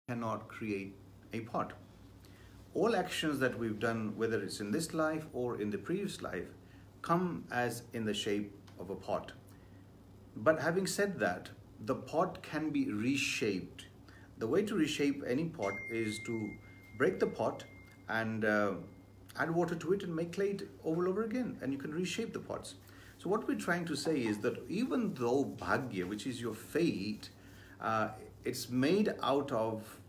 cannot create a pot. All actions that we've done, whether it's in this life or in the previous life, come as in the shape of a pot. But having said that, the pot can be reshaped. The way to reshape any pot is to break the pot and add water to it and make clay over and over again, and you can reshape the pots. So what we're trying to say is that even though bhagya, which is your fate, it's made out of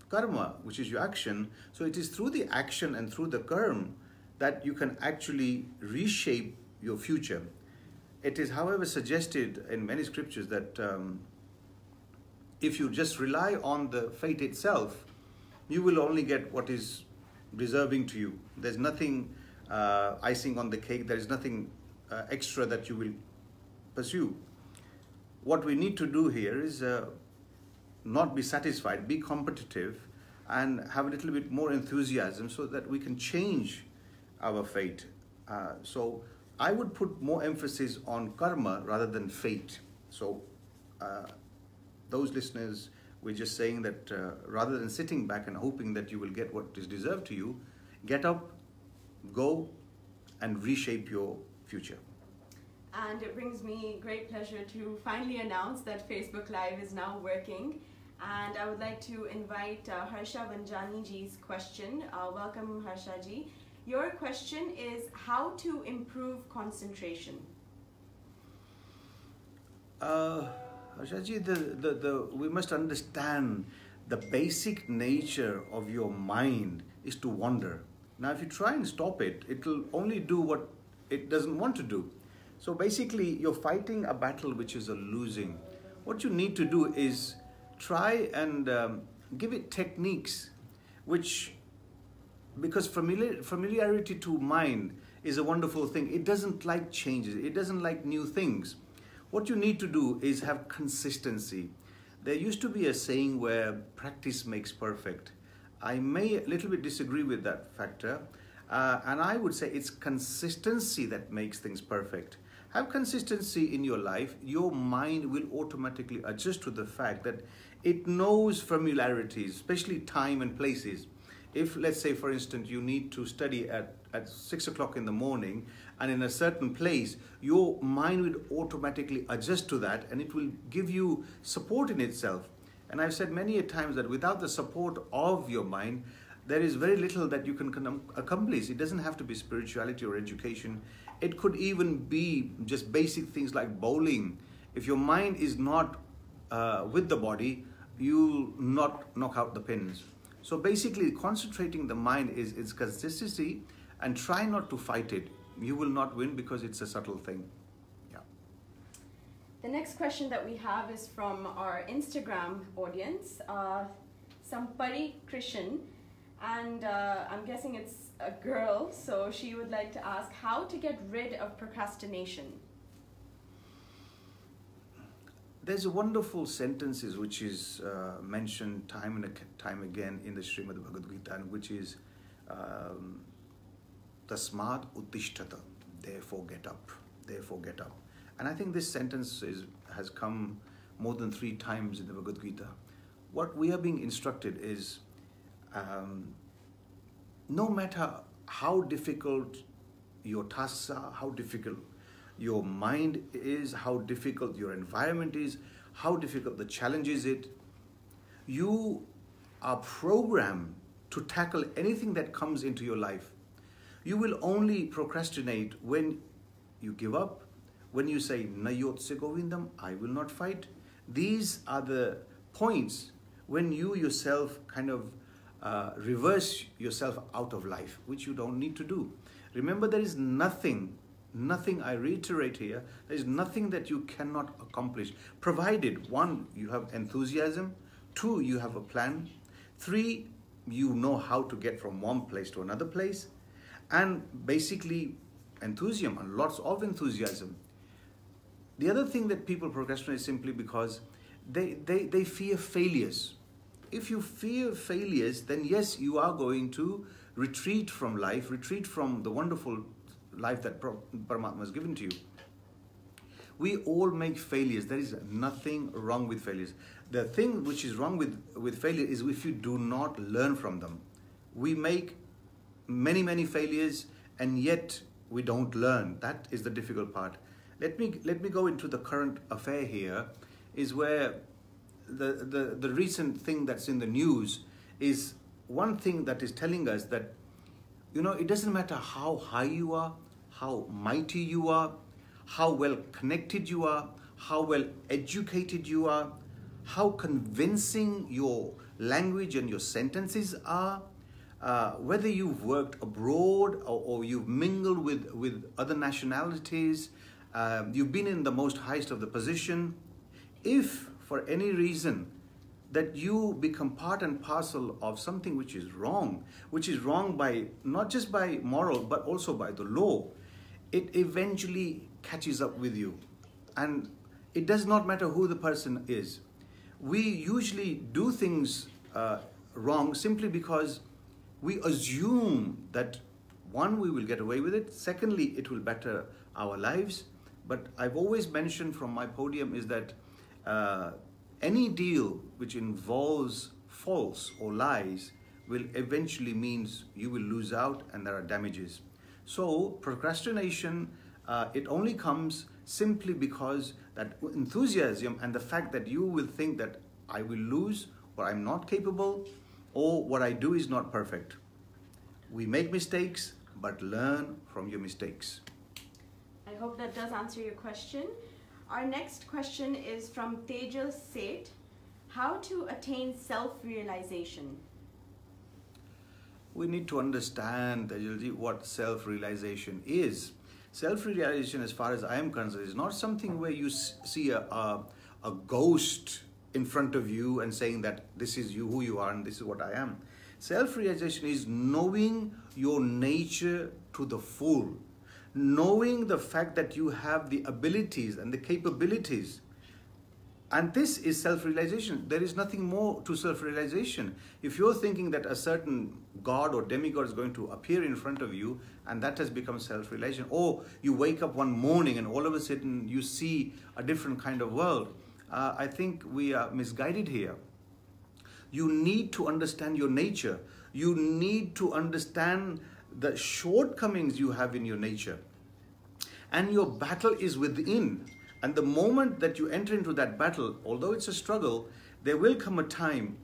karma, which is your action. So it is through the action and through the karma that you can actually reshape your future. It is, however, suggested in many scriptures that if you just rely on the fate itself, you will only get what is deserving to you. There's nothing icing on the cake. There is nothing extra that you will pursue. What we need to do here is not be satisfied, be competitive, and have a little bit more enthusiasm so that we can change our fate. So I would put more emphasis on karma rather than fate. So those listeners, we're just saying that rather than sitting back and hoping that you will get what is deserved to you, get up, go, and reshape your future. And it brings me great pleasure to finally announce that Facebook Live is now working. And I would like to invite Harsha Vanjani-ji's question. Welcome, Harsha-ji. Your question is how to improve concentration. Harsha-ji, we must understand the basic nature of your mind is to wander. Now, if you try and stop it, it will only do what it doesn't want to do. So basically, you're fighting a battle which is a losing. What you need to do is try and give it techniques which, because familiarity to mind is a wonderful thing. It doesn't like changes. It doesn't like new things. What you need to do is have consistency. There used to be a saying where practice makes perfect. I may a little bit disagree with that factor. And I would say it's consistency that makes things perfect. Have consistency in your life, your mind will automatically adjust to the fact that it knows familiarities, especially time and places. If, let's say, for instance, you need to study at 6 o'clock in the morning and in a certain place, your mind will automatically adjust to that and it will give you support in itself. And I've said many a times that without the support of your mind, there is very little that you can accomplish. It doesn't have to be spirituality or education. It could even be just basic things like bowling. If your mind is not with the body, you'll not knock out the pins. So basically, concentrating the mind is consistency, and try not to fight it. You will not win because it's a subtle thing. Yeah. The next question that we have is from our Instagram audience, Sampari Krishan. And I'm guessing it's a girl, so she would like to ask how to get rid of procrastination. There's a wonderful sentences which is mentioned time and time again in the Srimad Bhagavad Gita, which is Tasmat Uttishtata, therefore get up, therefore get up. And I think this sentence has come more than 3 times in the Bhagavad Gita. What we are being instructed is no matter how difficult your tasks are, how difficult your mind is, how difficult your environment is, how difficult the challenge is you are programmed to tackle anything that comes into your life. You will only procrastinate when you give up, when you say, Nayotse Govindam, I will not fight. These are the points when you yourself kind of reverse yourself out of life, which you don't need to do. Remember, there is nothing, I reiterate here, there is nothing that you cannot accomplish, provided 1, you have enthusiasm, 2, you have a plan, 3, you know how to get from one place to another place, and basically enthusiasm and lots of enthusiasm. The other thing that people procrastinate is simply because they fear failures. If you fear failures, then yes, you are going to retreat from life, retreat from the wonderful life that Paramatma has given to you. We all make failures. There is nothing wrong with failures. the thing which is wrong with failure is if you do not learn from them. We make many failures and yet we don't learn. That is the difficult part. Let me go into the current affair here, is where the recent thing that's in the news is one thing that is telling us that, you know, it doesn't matter how high you are, how mighty you are, how well connected you are, how well educated you are, how convincing your language and your sentences are, whether you've worked abroad or you've mingled with other nationalities, you've been in the most highest of the position. If for any reason that you become part and parcel of something which is wrong by not just by moral but also by the law, it eventually catches up with you. And it does not matter who the person is. We usually do things wrong simply because we assume that, one, we will get away with it, secondly, it will better our lives. But I've always mentioned from my podium is that any deal which involves false or lies will eventually means you will lose out and there are damages. So procrastination, it only comes simply because that enthusiasm and the fact that you will think that I will lose or I'm not capable or what I do is not perfect. We make mistakes, but learn from your mistakes. I hope that does answer your question. Our next question is from Tejal Seth. How to attain self-realization? We need to understand, Tejalji, what self-realization is. Self-realization, as far as I am concerned, is not something where you see a ghost in front of you and saying that this is you, who you are, and this is what I am. Self-realization is knowing your nature to the full. Knowing the fact that you have the abilities and the capabilities. And this is self-realization. There is nothing more to self-realization. If you're thinking that a certain God or demigod is going to appear in front of you and that has become self-realization, or you wake up one morning and all of a sudden you see a different kind of world, I think we are misguided here. You need to understand your nature. You need to understand the shortcomings you have in your nature. And your battle is within. And the moment that you enter into that battle, although it's a struggle, there will come a time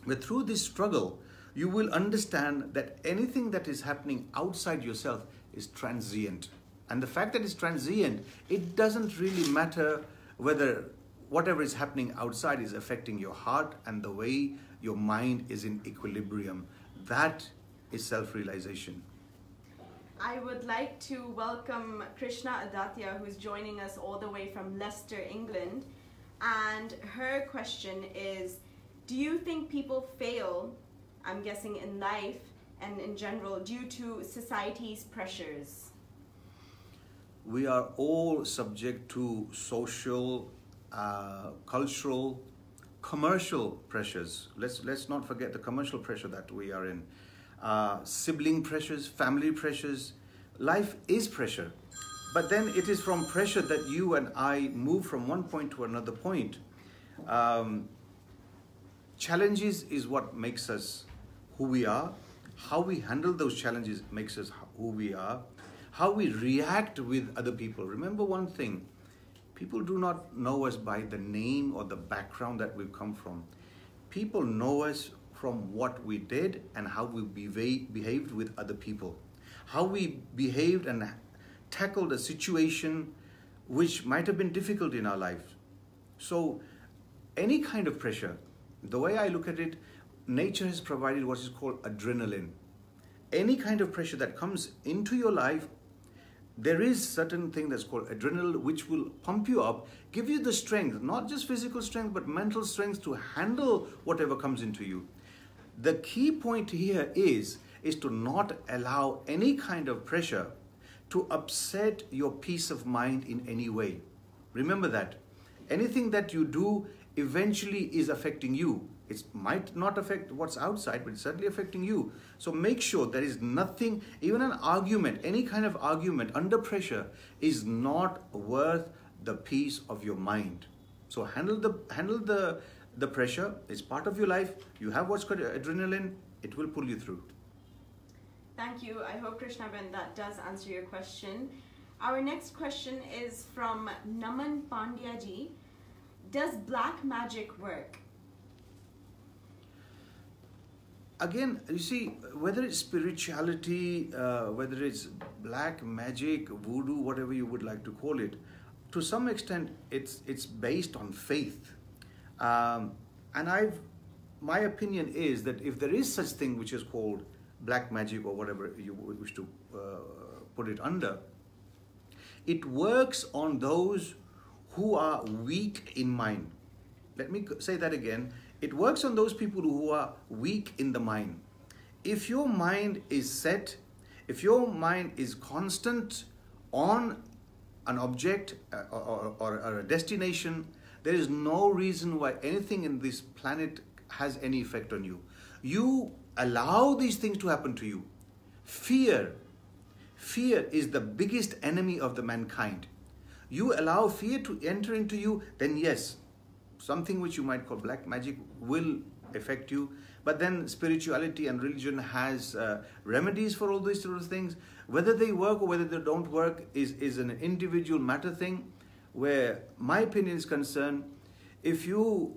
where through this struggle, you will understand that anything that is happening outside yourself is transient. And the fact that it's transient, it doesn't really matter whether whatever is happening outside is affecting your heart and the way your mind is in equilibrium. That is self-realization. I would like to welcome Krishna Adatya, who's joining us all the way from Leicester, England. And her question is, do you think people fail, I'm guessing in life and in general, due to society's pressures? We are all subject to social, cultural, commercial pressures. Let's not forget the commercial pressure that we are in. Sibling pressures, family pressures. Life is pressure. But then it is from pressure that you and I move from one point to another point. Challenges is what makes us who we are. How we handle those challenges makes us who we are. How we react with other people. Remember one thing, people do not know us by the name or the background that we've come from. People know us from what we did and how we behaved with other people. How we behaved and tackled a situation which might have been difficult in our life. So any kind of pressure, the way I look at it, nature has provided what is called adrenaline. Any kind of pressure that comes into your life, there is certain thing that's called adrenaline, which will pump you up, give you the strength, not just physical strength, but mental strength to handle whatever comes into you. The key point here is to not allow any kind of pressure to upset your peace of mind in any way. Remember that. Anything that you do eventually is affecting you. It might not affect what's outside, but it's certainly affecting you. So make sure there is nothing, even an argument, any kind of argument under pressure is not worth the peace of your mind. So handle the pressure. It's part of your life. You have what's called adrenaline. It will pull you through. Thank you. I hope, Krishnaben, that does answer your question. Our next question is from Naman Pandyaji. Does black magic work? Again, you see, whether it's spirituality, whether it's black magic, voodoo, whatever you would like to call it, to some extent, it's based on faith. And my opinion is that if there is such thing which is called black magic or whatever you wish to put it under, it works on those who are weak in mind. Let me say that again. It works on those people who are weak in the mind. If your mind is set, if your mind is constant on an object or a destination, there is no reason why anything in this planet has any effect on you. You allow these things to happen to you. Fear is the biggest enemy of the mankind. You allow fear to enter into you, then yes, something which you might call black magic will affect you. But then spirituality and religion has remedies for all these sort of things. Whether they work or whether they don't work is an individual matter thing, where my opinion is concerned. If you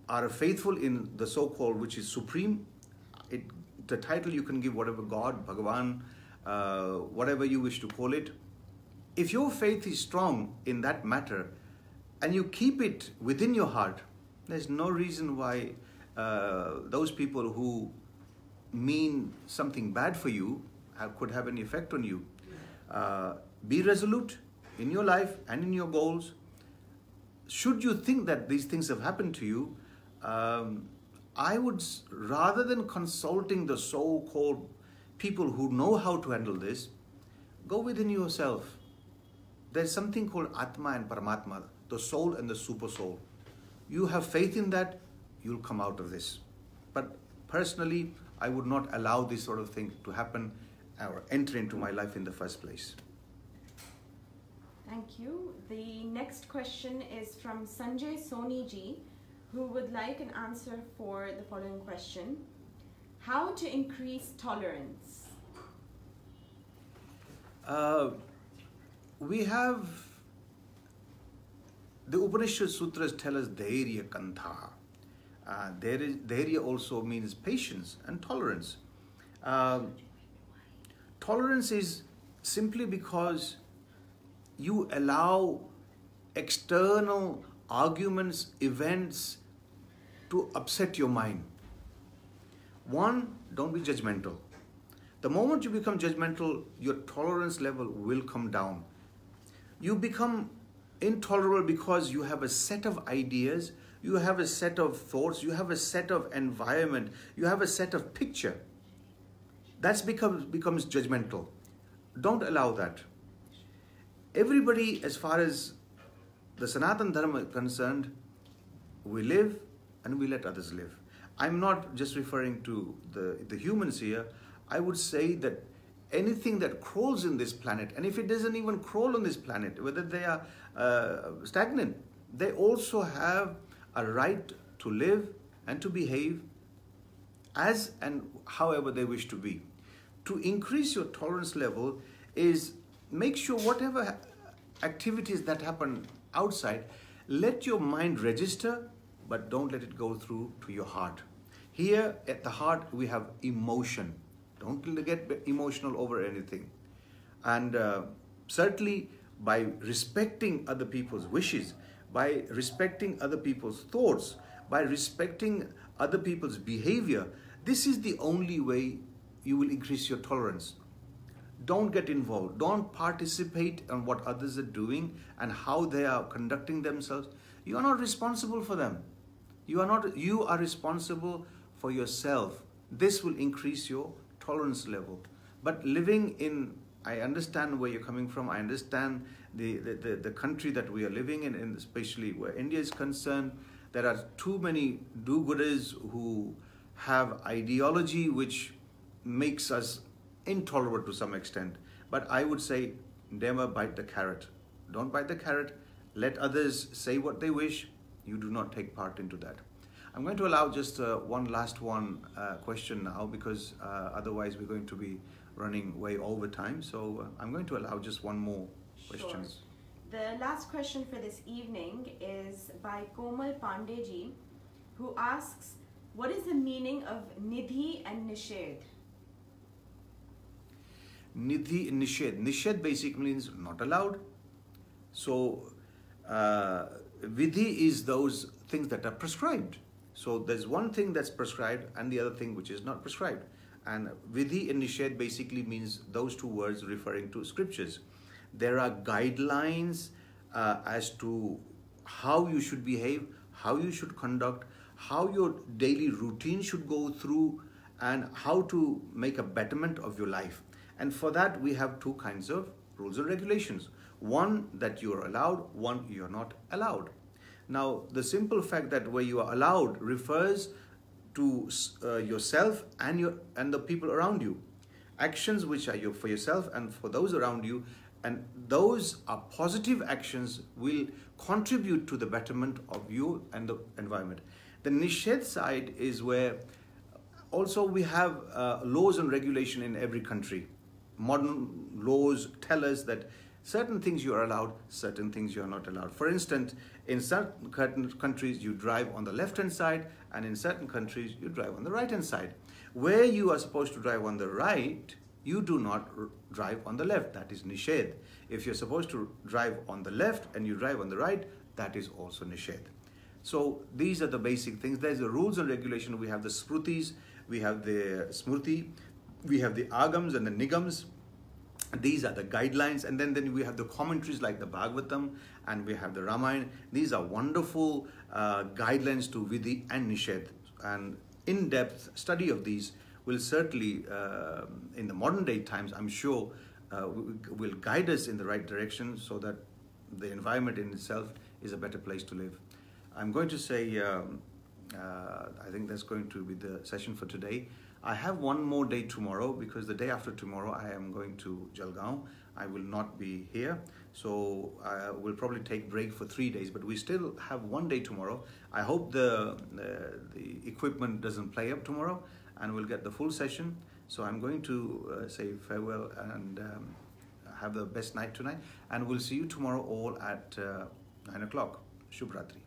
are faithful in the so-called, which is supreme, the title you can give whatever God, Bhagavan, whatever you wish to call it. If your faith is strong in that matter and you keep it within your heart, there's no reason why those people who mean something bad for you could have any effect on you. Be resolute in your life and in your goals. Should you think that these things have happened to you, I would, rather than consulting the so-called people who know how to handle this, go within yourself. There's something called Atma and Paramatma, the soul and the super soul. You have faith in that, you'll come out of this. But personally, I would not allow this sort of thing to happen or enter into my life in the first place. Thank you. The next question is from Sanjay Soniji, who would like an answer for the following question. How to increase tolerance? We have, the Upanishad Sutras tell us Dhairya Kantha. Dhairya also means patience and tolerance. Tolerance is simply because you allow external arguments, events to upset your mind. One, don't be judgmental. The moment you become judgmental, your tolerance level will come down. You become intolerable because you have a set of ideas, you have a set of thoughts, you have a set of environment, you have a set of picture. That becomes judgmental. Don't allow that. Everybody, as far as the Sanatana Dharma is concerned, we live and we let others live. I'm not just referring to the humans here. I would say that anything that crawls in this planet, and if it doesn't even crawl on this planet, whether they are stagnant, they also have a right to live and to behave as and however they wish to be. To increase your tolerance level is make sure whatever activities that happen outside, let your mind register, but don't let it go through to your heart. Here at the heart, we have emotion. Don't get emotional over anything. And certainly by respecting other people's wishes, by respecting other people's thoughts, by respecting other people's behavior, this is the only way you will increase your tolerance. Don't get involved. Don't participate in what others are doing and how they are conducting themselves. You are not responsible for them. You are responsible for yourself. This will increase your tolerance level. But living in, I understand where you're coming from. I understand the country that we are living in, and especially where India is concerned. There are too many do-gooders who have ideology which makes us intolerable to some extent. But I would say, never bite the carrot. Don't bite the carrot. Let others say what they wish. You do not take part into that. I'm going to allow just one last question now, because otherwise we're going to be running way over time. So I'm going to allow just one more question. Sure. The last question for this evening is by Komal Pandeyji, who asks, what is the meaning of nidhi and nishedh? Nidhi and nishedh. Nishedh basically means not allowed. So vidhi is those things that are prescribed. So there's one thing that's prescribed and the other thing which is not prescribed. And vidhi and nishedh basically means those two words referring to scriptures. There are guidelines as to how you should behave, how you should conduct, how your daily routine should go through, and how to make a betterment of your life. And for that, we have two kinds of rules and regulations. One that you are allowed, one you are not allowed. Now, the simple fact that where you are allowed refers to yourself and the people around you. Actions which are for yourself and for those around you, and those are positive actions, will contribute to the betterment of you and the environment. The nishedh side is where also we have laws and regulation in every country. Modern laws tell us that certain things you are allowed, certain things you are not allowed. For instance, in certain countries you drive on the left-hand side, and in certain countries you drive on the right-hand side. Where you are supposed to drive on the right, you do not drive on the left. That is nishedh. If you're supposed to drive on the left and you drive on the right, that is also nishedh. So these are the basic things. There's the rules and regulation. We have the smrutis, we have the smruti, we have the agams and the nigams. These are the guidelines, and then we have the commentaries like the Bhagavatam, and we have the Ramayana. These are wonderful guidelines to vidhi and nishedh, and in-depth study of these will certainly, in the modern day times, I'm sure, will guide us in the right direction so that the environment in itself is a better place to live. I'm going to say, I think that's going to be the session for today. I have one more day tomorrow, because the day after tomorrow I am going to Jalgaon. I will not be here, so I will probably take break for 3 days, but we still have one day tomorrow. I hope the equipment doesn't play up tomorrow and we'll get the full session. So I'm going to say farewell and have the best night tonight, and we'll see you tomorrow all at 9 o'clock. Shubh Ratri.